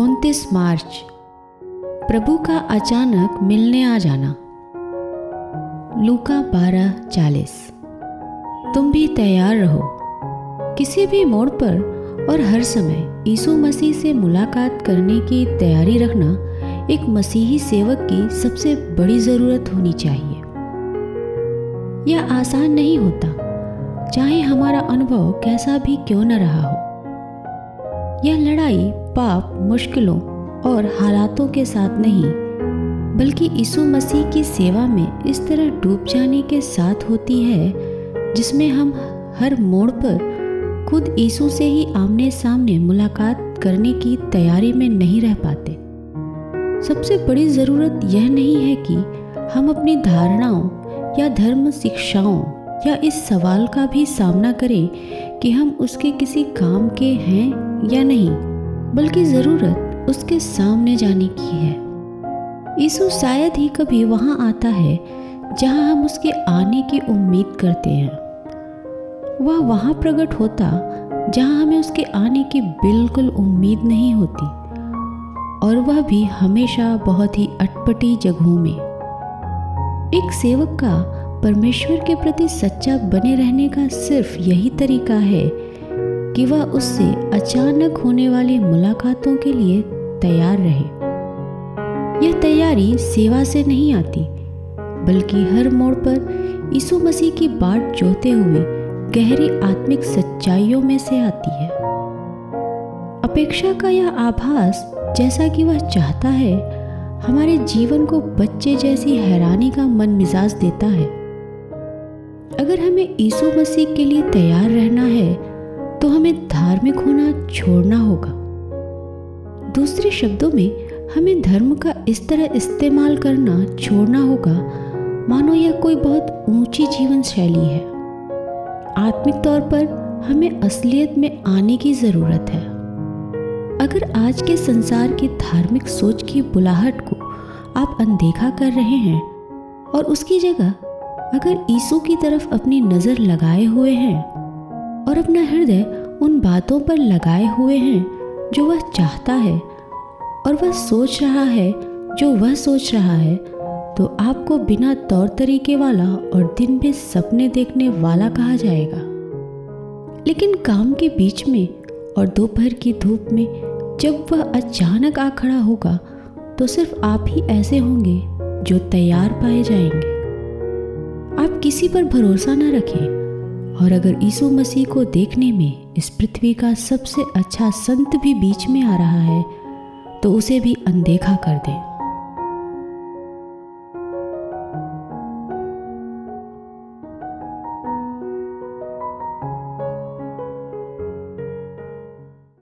29 मार्च, प्रभु का अचानक मिलने आ जाना। लूका 12:40। तुम भी तैयार रहो। किसी भी मोड़ पर और हर समय यीशु मसीह से मुलाकात करने की तैयारी रखना एक मसीही सेवक की सबसे बड़ी ज़रूरत होनी चाहिए। यह आसान नहीं होता, चाहे हमारा अनुभव कैसा भी क्यों न रहा हो। यह लड़ाई पाप, मुश्किलों और हालातों के साथ नहीं, बल्कि यीशु मसीह की सेवा में इस तरह डूब जाने के साथ होती है जिसमें हम हर मोड़ पर खुद यीशु से ही आमने सामने मुलाकात करने की तैयारी में नहीं रह पाते। सबसे बड़ी ज़रूरत यह नहीं है कि हम अपनी धारणाओं या धर्म शिक्षाओं या इस सवाल का भी सामना करें कि हम उसके किसी काम के हैं या नहीं, बल्कि ज़रूरत उसके सामने जाने की है। यीशु शायद ही कभी वहाँ आता है जहाँ हम उसके आने की उम्मीद करते हैं। वह वहाँ प्रकट होता जहाँ हमें उसके आने की बिल्कुल उम्मीद नहीं होती, और वह भी हमेशा बहुत ही अटपटी जगहों में। एक सेवक का परमेश्वर के प्रति सच्चा बने रहने का सिर्फ यही तरीका है कि वह उससे अचानक होने वाली मुलाकातों के लिए तैयार रहे। यह तैयारी सेवा से नहीं आती, बल्कि हर मोड़ पर यीशु मसीह की बाट जोहते हुए गहरी आत्मिक सच्चाइयों में से आती है। अपेक्षा का यह आभास, जैसा कि वह चाहता है, हमारे जीवन को बच्चे जैसी हैरानी का मन मिजाज देता है। अगर हमें यीशु मसीह के लिए तैयार रहना है तो हमें धार्मिक होना छोड़ना होगा। दूसरे शब्दों में, हमें धर्म का इस तरह इस्तेमाल करना छोड़ना होगा मानो यह कोई बहुत ऊंची जीवन शैली है। आत्मिक तौर पर हमें असलियत में आने की ज़रूरत है। अगर आज के संसार की धार्मिक सोच की बुलाहट को आप अनदेखा कर रहे हैं और उसकी जगह अगर यीशु की तरफ अपनी नज़र लगाए हुए हैं और अपना हृदय उन बातों पर लगाए हुए हैं जो वह चाहता है, और वह सोच रहा है जो वह सोच रहा है, तो आपको बिना तौर तरीके वाला और दिन में सपने देखने वाला कहा जाएगा। लेकिन काम के बीच में और दोपहर की धूप में जब वह अचानक आ खड़ा होगा, तो सिर्फ आप ही ऐसे होंगे जो तैयार पाए जाएंगे। आप किसी पर भरोसा न रखें, और अगर यीशु मसीह को देखने में इस पृथ्वी का सबसे अच्छा संत भी बीच में आ रहा है, तो उसे भी अनदेखा कर दें।